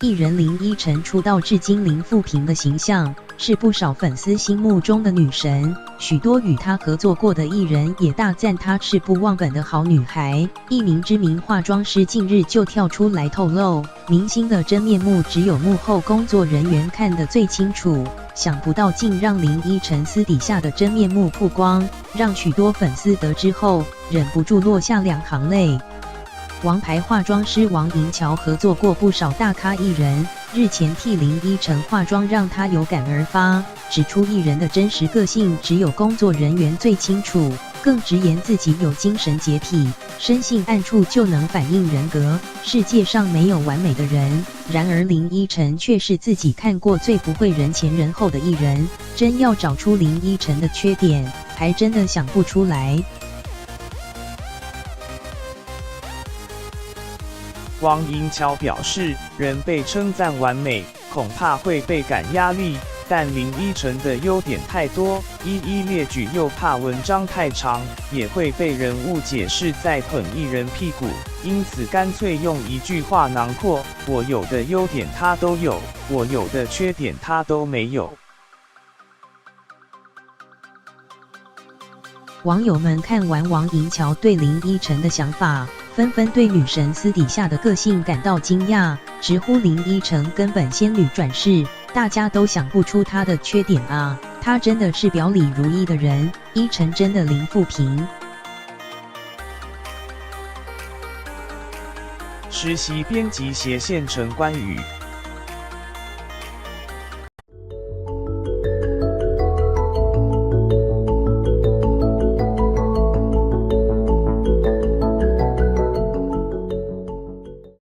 艺人林依晨出道至今零负评的形象，是不少粉丝心目中的女神。许多与她合作过的艺人也大赞她是不忘本的好女孩。一名知名化妆师近日就跳出来透露，明星的真面目只有幕后工作人员看得最清楚。想不到竟让林依晨私底下的真面目曝光，让许多粉丝得知后忍不住落下两行泪。王牌化妆师王银桥合作过不少大咖艺人，日前替林依晨化妆，让她有感而发，指出艺人的真实个性只有工作人员最清楚，更直言自己有精神洁癖，深信暗处就能反映人格，世界上没有完美的人。然而林依晨却是自己看过最不会人前人后的艺人，真要找出林依晨的缺点，还真的想不出来。王银桥表示，人被称赞完美，恐怕会倍感压力，但林依晨的优点太多，一一列举又怕文章太长，也会被人误解是在捧艺人屁股，因此干脆用一句话囊括：我有的优点他都有，我有的缺点他都没有。网友们看完王银桥对林依晨的想法，纷纷对女神私底下的个性感到惊讶，直呼林依晨根本仙女转世，大家都想不出她的缺点啊，她真的是表里如一的人，依晨真的零负评。实习编辑斜线陈冠宇。